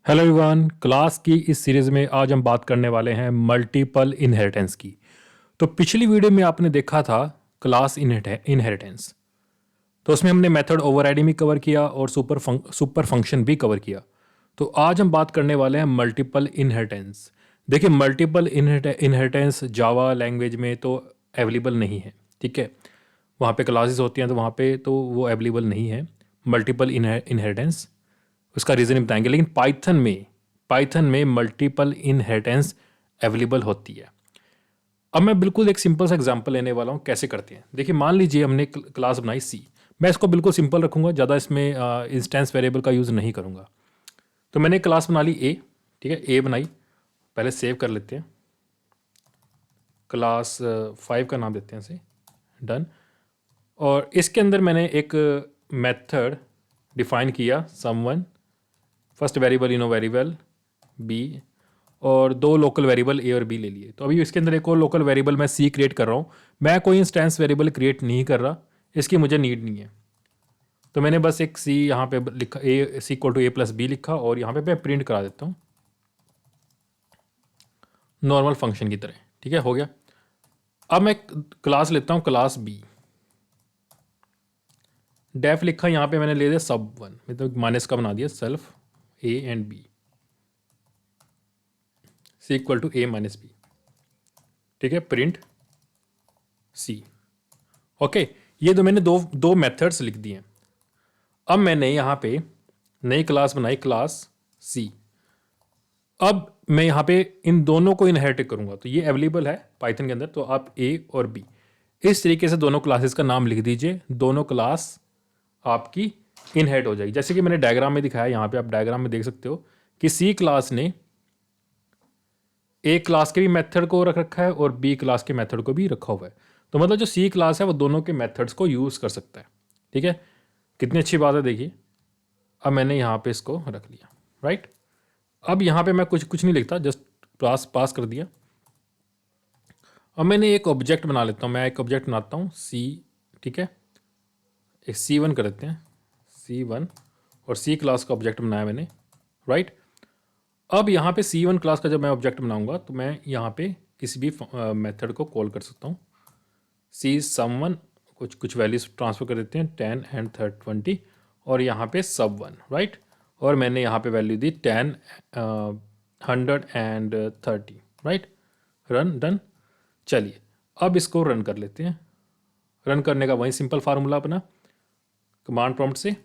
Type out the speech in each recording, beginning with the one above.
Hello everyone, class की इस series में आज हम बात करने वाले हैं मल्टीपल इनहेरिटेंस की। तो पिछली वीडियो में आपने देखा था क्लास इनहेरिटेंस। तो उसमें हमने मेथड ओवरराइडिंग भी कवर किया और सुपर फंक्शन भी कवर किया। तो आज हम बात करने वाले हैं मल्टीपल इनहेरिटेंस। देखिए, मल्टीपल इनहेरिटेंस जावा लैंग्वेज में तो अवेलेबल नहीं है, ठीक है। वहाँ पे क्लासेस होती हैं तो वहाँ पे तो वो अवेलेबल नहीं है मल्टीपल इनहेरिटेंस। उसका रीज़न बताएंगे, लेकिन पाइथन में मल्टीपल इनहेरिटेंस अवेलेबल होती है। अब मैं बिल्कुल एक सिंपल सा एग्जांपल लेने वाला हूँ कैसे करते हैं। देखिए, मान लीजिए हमने क्लास बनाई सी। मैं इसको बिल्कुल सिंपल रखूँगा, ज़्यादा इसमें इंस्टेंस वेरिएबल का यूज़ नहीं करूँगा। तो मैंने क्लास बना ली ए, ठीक है, ए बनाई। पहले सेव कर लेते हैं, क्लास 5 का नाम देते हैं इसे, डन। और इसके अंदर मैंने एक मेथड डिफाइन किया, someone. First variable you know very well, B, और दो लोकल वेरिएबल ए और बी ले लिए। तो अभी इसके अंदर एक और लोकल वेरिएबल मैं सी क्रिएट कर रहा हूँ। मैं कोई इंस्टेंस वेरिएबल क्रिएट नहीं कर रहा, इसकी मुझे नीड नहीं है। तो मैंने बस एक सी यहाँ पे लिखा, A C equal to A plus B लिखा, और यहाँ पे मैं प्रिंट करा देता हूँ नॉर्मल फंक्शन की तरह, ठीक है, हो गया। अब मैं क्लास लेता हूँ, क्लास बी। डेफ लिखा, यहाँ पे मैंने ले दिया सब वन, मतलब माइनस का बना दिया, self A and B, C equal to A minus B, ठीक है, प्रिंट सी। ओके, ये तो मैंने दो दो मेथड्स लिख दिए। अब मैंने यहाँ पे नई क्लास बनाई, क्लास सी। अब मैं यहाँ पे इन दोनों को इनहेरिट करूँगा, तो ये अवेलेबल है पाइथन के अंदर। तो आप ए और बी इस तरीके से दोनों क्लासेस का नाम लिख दीजिए, दोनों क्लास आपकी इनहेरिट हो जाएगी। जैसे कि मैंने डायग्राम में दिखाया, यहाँ पे आप डायग्राम में देख सकते हो कि सी क्लास ने ए क्लास के भी मेथड को रख रखा है और बी क्लास के मेथड को भी रखा हुआ है। तो मतलब जो सी क्लास है वो दोनों के मेथड्स को यूज़ कर सकता है, ठीक है। कितनी अच्छी बात है, देखिए। अब मैंने यहाँ पे इसको रख लिया, राइट। अब यहाँ पे मैं कुछ कुछ नहीं लिखता, जस्ट पास कर दिया। अब मैंने एक ऑब्जेक्ट बना लेता हूँ, मैं एक ऑब्जेक्ट बनाता हूँ सी, ठीक है। एक C1 कर देते हैं, C1, और सी क्लास का ऑब्जेक्ट बनाया मैंने, राइट। अब यहाँ पे C1 क्लास का जब मैं ऑब्जेक्ट बनाऊंगा तो मैं यहाँ पे किसी भी मेथड को कॉल कर सकता हूँ। सी समवन, कुछ कुछ वैल्यूज ट्रांसफ़र कर देते हैं, 10 एंड 20, और यहाँ पे सब वन, राइट। और मैंने यहाँ पे value the 10, 100 and 30, right. Run, done. चलिए, अब इसको रन कर लेते हैं। रन करने का वही सिंपल फार्मूला अपना, कमांड प्रॉम्प्ट से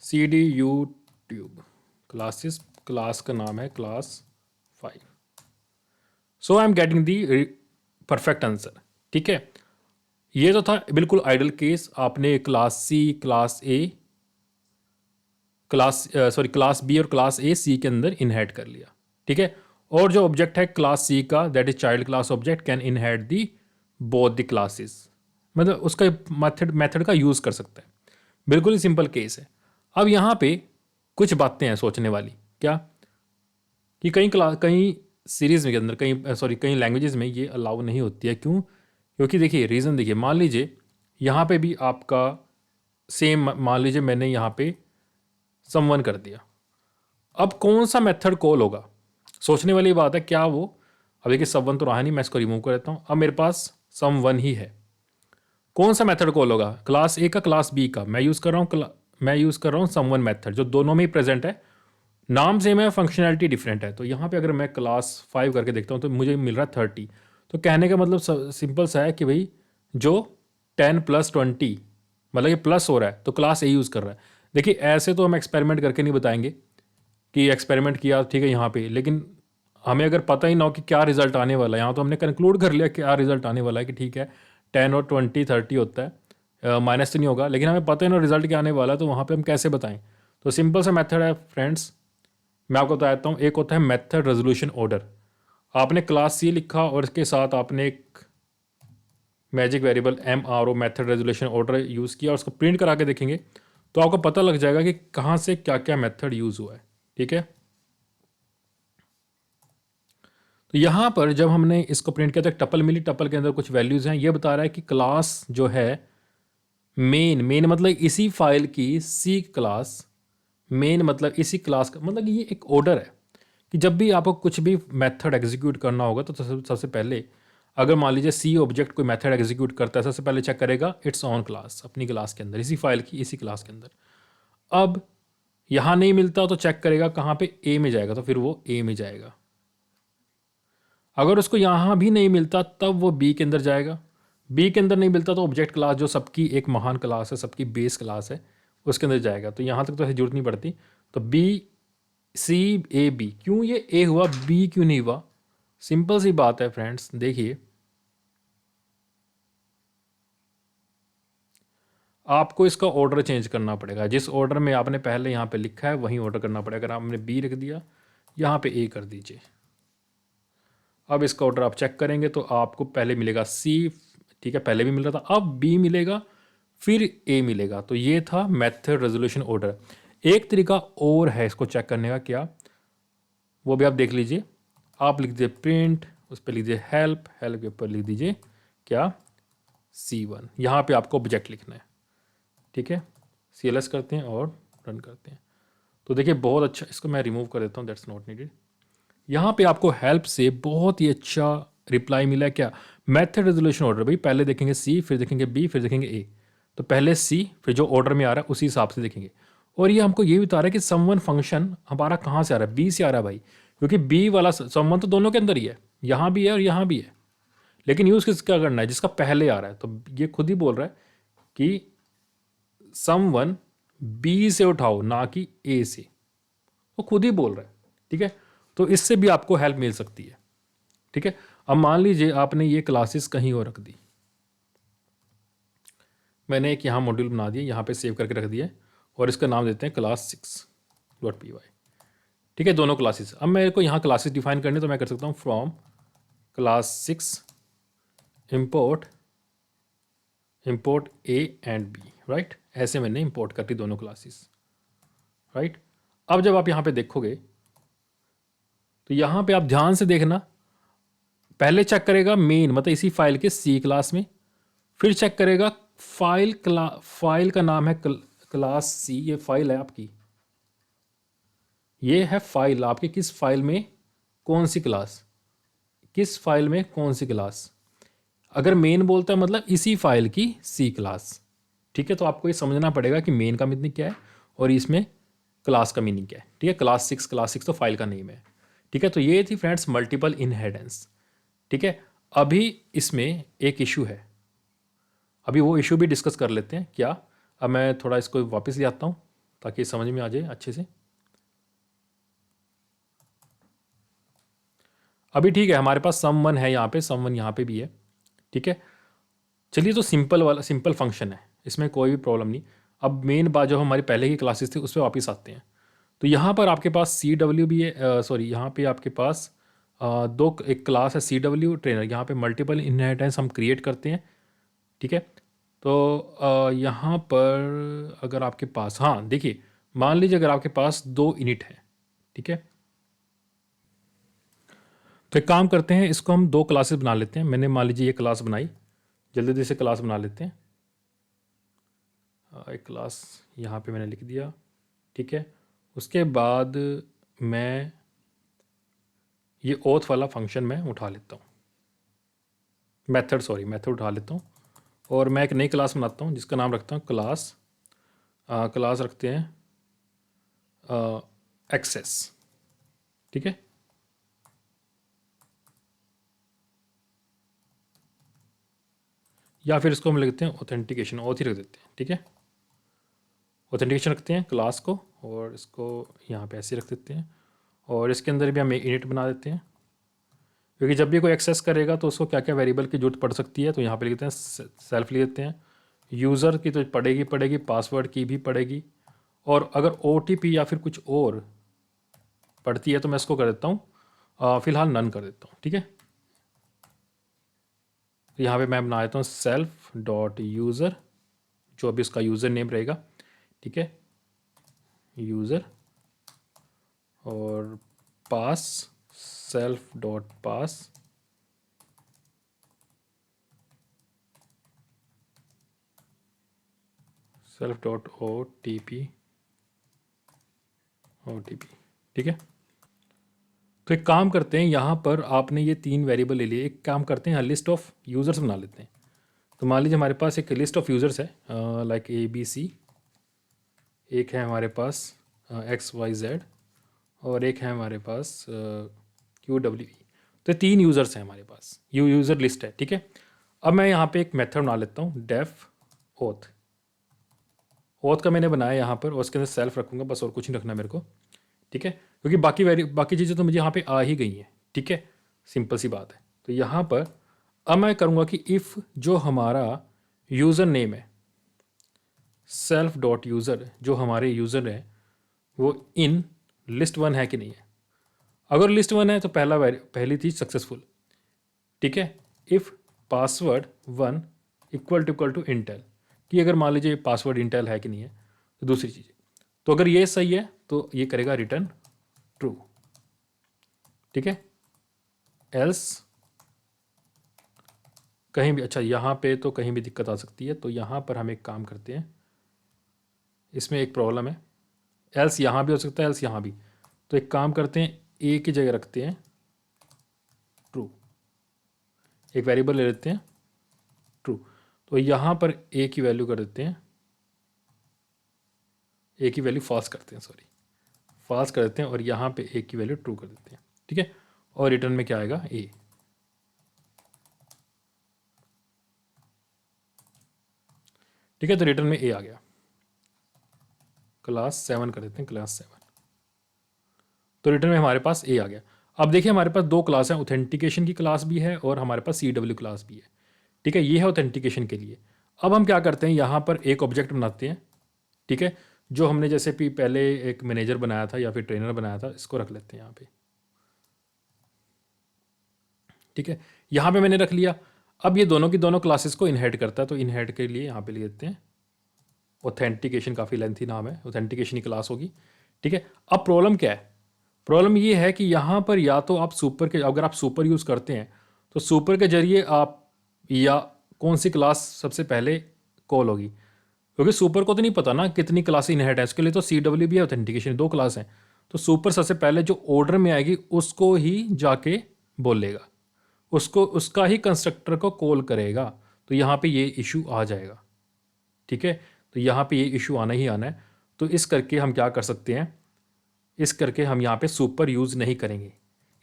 cd यूट्यूब क्लासेस, क्लास का नाम है class 5। So I am getting the perfect answer, ठीक है। ये तो था बिल्कुल आइडल केस। आपने class C, class A, class B और क्लास ए सी के अंदर इनहेरिट कर लिया, ठीक है। और जो ऑब्जेक्ट है क्लास सी का, that is child class object, can inherit the both the classes, मतलब उसका मेथड का यूज़ कर सकता है। बिल्कुल ही सिंपल केस है। अब यहाँ पे कुछ बातें हैं सोचने वाली, क्या कि कई सीरीज़ के अंदर, कई लैंग्वेजेस में ये अलाउ नहीं होती है। क्यों? क्योंकि देखिए, रीज़न देखिए, मान लीजिए यहाँ पे भी आपका सेम, मान लीजिए मैंने यहाँ पे समवन कर दिया। अब कौन सा मेथड कॉल होगा, सोचने वाली बात है। क्या वो, अब देखिए समवन तो रहा नहीं, मैं इसको रिमूव कर देता हूँ। अब मेरे पास समवन ही है, कौन सा मेथड कॉल होगा, क्लास ए का, क्लास बी का। मैं यूज़ कर रहा हूँ समवन मेथड, जो दोनों में ही प्रेजेंट है। नाम सेम है, फंक्शनैलिटी डिफरेंट है। तो यहाँ पे अगर मैं क्लास 5 करके देखता हूँ तो मुझे मिल रहा है 30। तो कहने का मतलब सिंपल सा है कि भाई जो 10 + 20, मतलब ये प्लस हो रहा है, तो क्लास ए यूज़ कर रहा है। देखिए, ऐसे तो हम एक्सपेरिमेंट करके नहीं बताएंगे कि एक्सपेरिमेंट किया, ठीक है, यहाँ पे, लेकिन हमें अगर पता ही ना हो कि क्या रिजल्ट आने वाला है, यहाँ तो हमने कंक्लूड कर लिया क्या रिजल्ट आने वाला है कि ठीक है 10 और 20 30 होता है, माइनस तो नहीं होगा, लेकिन हमें पता ही ना रिजल्ट क्या आने वाला है, तो वहाँ पे हम कैसे बताएं। तो सिंपल सा मेथड है फ्रेंड्स, मैं आपको बताता हूँ। एक होता है मेथड रेजोल्यूशन ऑर्डर। आपने क्लास सी लिखा और इसके साथ आपने एक magic variable MRO, method resolution order, use किया और उसको प्रिंट करा के देखेंगे तो आपको पता लग जाएगा कि कहाँ से क्या क्या मेथड यूज़ हुआ है, ठीक है। तो यहाँ पर जब हमने इसको प्रिंट किया तो एक टपल मिली, टपल के अंदर कुछ वैल्यूज़ हैं। ये बता रहा है कि क्लास जो है मेन मतलब इसी फाइल की सी क्लास मेन मतलब इसी क्लास का मतलब ये एक ऑर्डर है कि जब भी आपको कुछ भी मेथड एग्जीक्यूट करना होगा तो सबसे पहले अगर मान लीजिए सी ऑब्जेक्ट कोई मेथड एग्जीक्यूट करता है सबसे पहले चेक करेगा इट्स ऑन क्लास, अपनी क्लास के अंदर, इसी फाइल की इसी क्लास के अंदर। अब यहाँ नहीं मिलता तो चेक करेगा कहाँ पे, ए में जाएगा, तो फिर वो ए में जाएगा। अगर उसको यहाँ भी नहीं मिलता तब वो बी के अंदर जाएगा। बी के अंदर नहीं मिलता तो ऑब्जेक्ट क्लास जो सबकी एक महान क्लास है, सबकी बेस क्लास है, उसके अंदर जाएगा। तो यहाँ तक तो ऐसी जरूरत नहीं पड़ती। तो बी सी ए बी, क्यों ये ए हुआ बी क्यों नहीं हुआ? सिंपल सी बात है फ्रेंड्स, देखिए आपको इसका ऑर्डर चेंज करना पड़ेगा। जिस ऑर्डर में आपने पहले यहाँ पे लिखा है वहीं ऑर्डर करना पड़ेगा। अगर आपने बी रख दिया यहाँ पे ए कर दीजिए। अब इसका ऑर्डर आप चेक करेंगे तो आपको पहले मिलेगा सी, ठीक है, पहले भी मिल रहा था, अब बी मिलेगा, फिर ए मिलेगा। तो ये था मेथड रेजोल्यूशन ऑर्डर। एक तरीका और है इसको चेक करने का, क्या, वो भी आप देख लीजिए। आप लिख दीजिए प्रिंट, उस पर लिख दीजिए हेल्प, हेल्प के ऊपर लिख दीजिए क्या, C1। यहाँ पे आपको ऑब्जेक्ट लिखना है, ठीक है। CLS करते हैं और रन करते हैं। तो देखिए बहुत अच्छा, इसको मैं रिमूव कर देता हूँ, दैट्स नॉट नीडेड। यहाँ पे आपको हेल्प से बहुत ही अच्छा रिप्लाई मिला है, क्या, मेथड रेजोल्यूशन ऑर्डर। भाई पहले देखेंगे सी, फिर देखेंगे बी, फिर देखेंगे ए। तो पहले सी, फिर जो ऑर्डर में आ रहा है उसी हिसाब से देखेंगे। और ये हमको ये बता रहा है कि समवन फंक्शन हमारा कहाँ से आ रहा है, बी से आ रहा है भाई, क्योंकि बी वाला समवन तो दोनों के अंदर ही है, यहाँ भी है और यहाँ भी है। लेकिन यूज़ किसका करना है, जिसका पहले आ रहा है। तो ये खुद ही बोल रहा है कि समवन बी से उठाओ ना कि ए से, वो खुद ही बोल रहा है, ठीक है। तो इससे भी आपको हेल्प मिल सकती है, ठीक है। अब मान लीजिए आपने ये क्लासेस कहीं और रख दी, मैंने एक यहाँ मॉड्यूल बना दिया, यहाँ पे सेव करके रख दिया और इसका नाम देते हैं class6.py, ठीक है, दोनों क्लासेस। अब मेरे को यहाँ क्लासेस डिफाइन करने, तो मैं कर सकता हूँ from class6 import A and B, right. ऐसे मैंने इंपोर्ट कर दी दोनों क्लासेस, राइट। अब जब आप यहाँ पे देखोगे तो यहाँ पे आप ध्यान से देखना, पहले चेक करेगा मेन मतलब इसी फाइल के सी क्लास में, फिर चेक करेगा फाइल का नाम है क्लास सी, ये फाइल है आपकी, ये है फाइल आपकी, किस फाइल में कौन सी क्लास, किस फाइल में कौन सी क्लास। अगर मेन बोलता है मतलब इसी फाइल की सी क्लास, ठीक है। तो आपको ये समझना पड़ेगा कि मेन का मीनिंग क्या है और इसमें क्लास का मीनिंग क्या है, ठीक है। क्लास सिक्स तो फाइल का नेम है, ठीक है। तो ये थी फ्रेंड्स मल्टीपल इनहेरिटेंस, ठीक है। अभी इसमें एक इशू है, अभी वो इशू भी डिस्कस कर लेते हैं, क्या। अब मैं थोड़ा इसको वापस ले आता हूँ ताकि समझ में आ जाए अच्छे से। अभी ठीक है, हमारे पास सम वन है यहाँ पे, सम वन यहाँ पे भी है, ठीक है। चलिए, तो सिंपल वाला सिंपल फंक्शन है, इसमें कोई भी प्रॉब्लम नहीं। अब मेन बात जो हमारी पहले की क्लासेस थी उस पर वापस आते हैं। तो यहाँ पर आपके पास CW भी है, सॉरी यहाँ पे आपके पास एक क्लास है CW ट्रेनर। यहाँ पे मल्टीपल इनहेरिटेंस हम क्रिएट करते हैं, ठीक है। तो यहाँ पर अगर आपके पास, हाँ देखिए, मान लीजिए अगर आपके पास 2 इनिट है, ठीक है। तो एक काम करते हैं, इसको हम 2 क्लासेस बना लेते हैं। मैंने मान लीजिए ये क्लास बनाई, जल्दी जल्दी से क्लास बना लेते हैं। एक क्लास यहाँ पे मैंने लिख दिया, ठीक है। उसके बाद मैं ये ओथ वाला फंक्शन मैं उठा लेता हूँ, मेथड उठा लेता हूँ और मैं एक नई क्लास बनाता हूँ जिसका नाम रखता हूँ क्लास रखते हैं एक्सेस, ठीक है। या फिर इसको हम लिखते हैं ऑथेंटिकेशन, ऑथ ही रख देते हैं, ठीक है। ऑथेंटिकेशन रखते हैं क्लास को और इसको यहाँ पे ऐसे रख देते हैं और इसके अंदर भी हम इनिट बना देते हैं, क्योंकि जब भी कोई एक्सेस करेगा तो उसको क्या क्या वेरिएबल की जरूरत पड़ सकती है। तो यहाँ पे लिखते हैं सेल्फ लिख देते हैं, यूज़र की तो पड़ेगी, पासवर्ड की भी पड़ेगी, और अगर OTP या फिर कुछ और पड़ती है तो मैं इसको कर देता हूँ फिलहाल नन कर देता हूँ, ठीक है। तो यहाँ पे मैं बना देता हूँ self.user, जो अभी उसका यूज़र नेम रहेगा, ठीक है, यूज़र, और पास self.pass, self.otp, OTP, ठीक है। तो एक काम करते हैं, यहाँ पर आपने ये 3 वेरिएबल ले लिए, एक काम करते हैं लिस्ट ऑफ यूज़र्स बना लेते हैं। तो मान लीजिए हमारे पास एक लिस्ट ऑफ यूज़र्स है लाइक ABC, एक है हमारे पास XYZ, और एक है हमारे पास QWE। तो 3 यूज़र्स हैं हमारे पास, यूज़र लिस्ट है, ठीक है। अब मैं यहाँ पे एक मेथड बना लेता हूँ डेफ ओथ। ओथ का मैंने बनाया यहाँ पर, और उसके अंदर सेल्फ रखूँगा बस, और कुछ नहीं रखना मेरे को, ठीक है, क्योंकि बाकी चीज़ें तो मुझे यहाँ पे आ ही गई हैं, ठीक है, सिंपल सी बात है। तो यहाँ पर अब मैं करूँगा कि इफ़ जो हमारा यूज़र नेम है सेल्फ डॉट यूज़र, जो हमारे यूज़र है वो इन लिस्ट 1 है कि नहीं है। अगर लिस्ट 1 है तो पहली चीज़ सक्सेसफुल, ठीक है। If password 1 equal to Intel, कि अगर मान लीजिए पासवर्ड इंटेल है कि नहीं है, तो दूसरी चीज़। तो अगर ये सही है तो ये करेगा रिटर्न ट्रू, ठीक है। एल्स कहीं भी, अच्छा यहाँ पे तो कहीं भी दिक्कत आ सकती है, तो यहाँ पर हम एक काम करते हैं, इसमें एक प्रॉब्लम है, एल्स यहाँ भी हो सकता है, एल्स यहाँ भी। तो एक काम करते हैं, ए की जगह रखते हैं ट्रू, एक वेरिएबल ले लेते हैं ट्रू। तो यहाँ पर ए की वैल्यू कर देते हैं, ए की वैल्यू फॉल्स करते हैं, सॉरी फॉल्स कर देते हैं, और यहाँ पे ए की वैल्यू ट्रू कर देते हैं, ठीक है। और रिटर्न में क्या आएगा, ए, ठीक है। तो रिटर्न में ए आ गया। क्लास 7 कर देते हैं, क्लास 7। तो रिटर्न में हमारे पास ए आ गया। अब देखिए हमारे पास 2 क्लास हैं, ऑथेंटिकेशन की क्लास भी है और हमारे पास CW क्लास भी है, ठीक है। ये है ऑथेंटिकेशन के लिए। अब हम क्या करते हैं, यहाँ पर एक ऑब्जेक्ट बनाते हैं, ठीक है, जो हमने जैसे भी पहले एक मैनेजर बनाया था या फिर ट्रेनर बनाया था, इसको रख लेते हैं यहाँ पे, ठीक है। यहाँ पे मैंने रख लिया। अब ये दोनों की दोनों क्लासेस को इनहेरिट करता है, तो इनहेरिट के लिए यहाँ पे लिख देते हैं ऑथेंटिकेशन, काफ़ी लेंथी नाम है, ऑथेंटिकेशन की क्लास होगी, ठीक है। अब प्रॉब्लम क्या है, प्रॉब्लम ये है कि यहाँ पर या तो आप सुपर के, अगर आप सुपर यूज़ करते हैं तो सुपर के जरिए आप, या कौन सी क्लास सबसे पहले कॉल होगी, क्योंकि सुपर को तो नहीं पता ना कितनी क्लास इनहेरिट है, इसके लिए तो CW भी है, ऑथेंटिकेशन 2 क्लास हैं। तो सुपर सबसे पहले जो ऑर्डर में आएगी उसको ही जाके बोलेगा, उसको उसका ही कंस्ट्रक्टर को कॉल करेगा। तो यहाँ पे ये इशू आ जाएगा, ठीक है। तो यहाँ पे ये इशू आना ही आना है। तो इस करके हम क्या कर सकते हैं, इस करके हम यहाँ पे सुपर यूज़ नहीं करेंगे,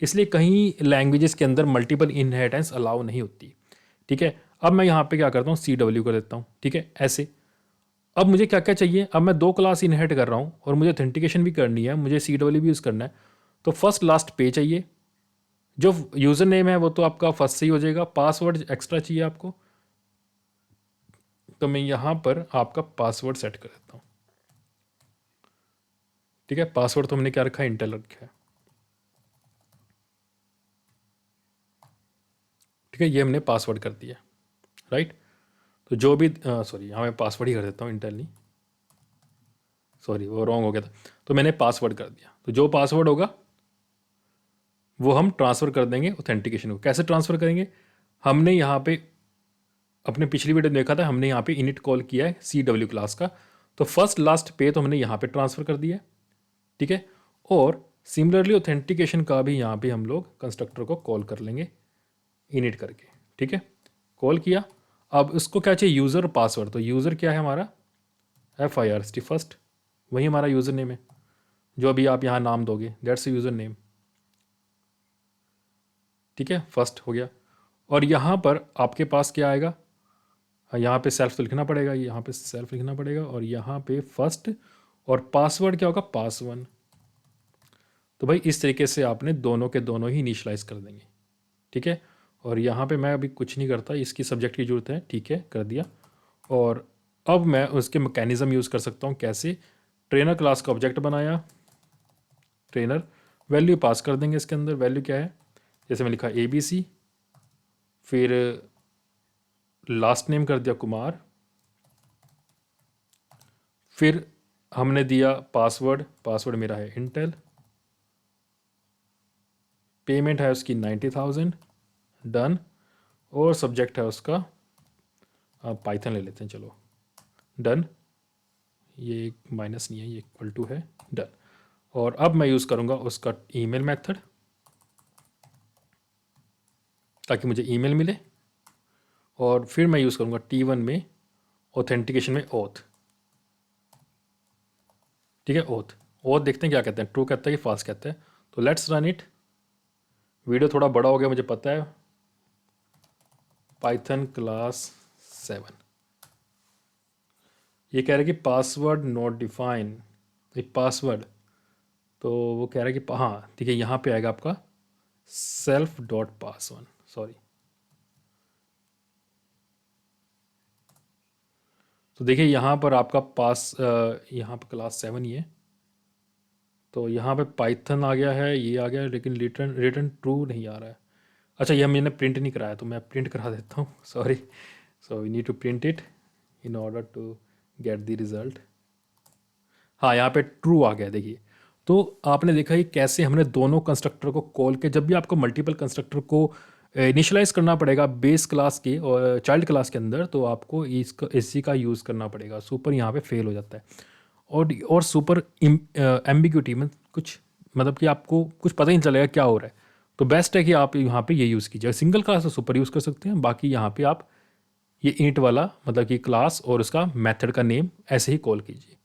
इसलिए कहीं लैंग्वेजेस के अंदर मल्टीपल इनहेरिटेंस अलाउ नहीं होती, ठीक है। अब मैं यहाँ पे क्या करता हूँ, CW कर देता हूँ, ठीक है, ऐसे। अब मुझे क्या क्या चाहिए, अब मैं 2 क्लास इनहेरिट कर रहा हूँ और मुझे ऑथेंटिकेशन भी करनी है, मुझे CW भी यूज़ करना है। तो फर्स्ट लास्ट पे चाहिए, जो यूज़र नेम है वो तो आपका फर्स्ट से ही हो जाएगा, पासवर्ड एक्स्ट्रा चाहिए आपको। तो मैं यहाँ पर आपका पासवर्ड सेट कर देता हूँ, ठीक है। पासवर्ड तो हमने क्या रखा है, इंटेल रखा है, ठीक है। ये हमने पासवर्ड कर दिया, राइट। तो जो भी सॉरी, यहाँ मैं पासवर्ड ही कर देता हूँ, इंटेल नहीं, सॉरी वो रॉन्ग हो गया था। तो मैंने पासवर्ड कर दिया, तो जो पासवर्ड होगा वो हम ट्रांसफ़र कर देंगे ऑथेंटिकेशन को। कैसे ट्रांसफ़र करेंगे, हमने यहाँ पे अपने पिछली वीडियो में देखा था, हमने यहाँ पे इनिट कॉल किया है CW क्लास का, तो फर्स्ट लास्ट पे तो हमने यहाँ पे ट्रांसफ़र कर दिया है, ठीक है। और सिमिलरली ऑथेंटिकेशन का भी यहाँ पे हम लोग कंस्ट्रक्टर को कॉल कर लेंगे इनिट करके, ठीक है। कॉल किया। अब इसको क्या चाहिए, यूज़र और पासवर्ड। तो यूज़र क्या है हमारा, FIRST फर्स्ट, वही हमारा यूज़र नेम है, जो अभी आप यहाँ नाम दोगे, दैट्स यूज़र नेम, ठीक है, फर्स्ट हो गया। और यहाँ पर आपके पास क्या आएगा, यहाँ पे सेल्फ तो लिखना पड़ेगा, यहाँ पे सेल्फ लिखना पड़ेगा, और यहाँ पे फर्स्ट, और पासवर्ड क्या होगा, पास1। तो भाई इस तरीके से आपने दोनों के दोनों ही इनिशलाइज कर देंगे, ठीक है। और यहाँ पे मैं अभी कुछ नहीं करता, इसकी सब्जेक्ट की ज़रूरत है, ठीक है, कर दिया। और अब मैं उसके मैकेनिज़्म यूज़ कर सकता हूँ, कैसे, ट्रेनर क्लास का ऑब्जेक्ट बनाया, ट्रेनर वैल्यू पास कर देंगे, इसके अंदर वैल्यू क्या है, जैसे मैं लिखा ABC, फिर लास्ट नेम कर दिया कुमार, फिर हमने दिया पासवर्ड, पासवर्ड मेरा है इंटेल, पेमेंट है उसकी 90,000, डन। और सब्जेक्ट है उसका पाइथन ले लेते हैं, चलो डन, ये माइनस नहीं है, ये इक्वल टू है, डन। और अब मैं यूज़ करूँगा उसका ईमेल मेथड ताकि मुझे ईमेल मिले, और फिर मैं यूज़ करूँगा T1 में ऑथेंटिकेशन में ओथ। ठीक है, ओथ देखते हैं क्या कहते हैं, ट्रू कहता है कि फॉल्स कहता है। तो लेट्स रन इट। वीडियो थोड़ा बड़ा हो गया मुझे पता है। पाइथन क्लास 7, ये कह रहा है कि पासवर्ड नॉट डिफाइन, एक पासवर्ड, तो वो कह रहा है कि हाँ ठीक है, यहाँ पे आएगा आपका self.pass1, सॉरी। तो देखिए यहाँ पर आपका यहाँ पर क्लास 7 ही है, तो यहाँ पे पाइथन आ गया है, ये आ गया है, लेकिन रिटर्न रिटर्न ट्रू नहीं आ रहा है। अच्छा, ये मैंने प्रिंट नहीं कराया, तो मैं प्रिंट करा देता हूँ, sorry. So we need to print it in order to get the result. हाँ, यहाँ पे ट्रू आ गया देखिए। तो आपने देखा कि कैसे हमने दोनों कंस्ट्रक्टर को कॉल के, जब भी आपको मल्टीपल कंस्ट्रक्टर को इनिशलाइज करना पड़ेगा बेस क्लास के और चाइल्ड क्लास के अंदर, तो आपको इसी का यूज़ करना पड़ेगा। सुपर यहाँ पे फेल हो जाता है। और सुपर एम्बिग्यूटी में कुछ मतलब कि आपको कुछ पता ही नहीं चलेगा क्या हो रहा है। तो बेस्ट है कि आप यहाँ पे ये यूज़ कीजिए। सिंगल क्लास तो सुपर यूज़ कर सकते हैं, बाकी यहाँ पे आप ये इंट वाला मतलब कि क्लास और उसका मेथड का नेम ऐसे ही कॉल कीजिए।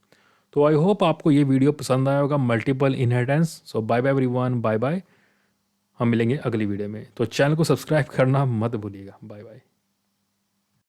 तो आई होप आपको ये वीडियो पसंद आया होगा, multiple inheritance. So bye bye everyone, bye bye. हम मिलेंगे अगली वीडियो में। तो चैनल को सब्सक्राइब करना मत भूलिएगा। Bye bye.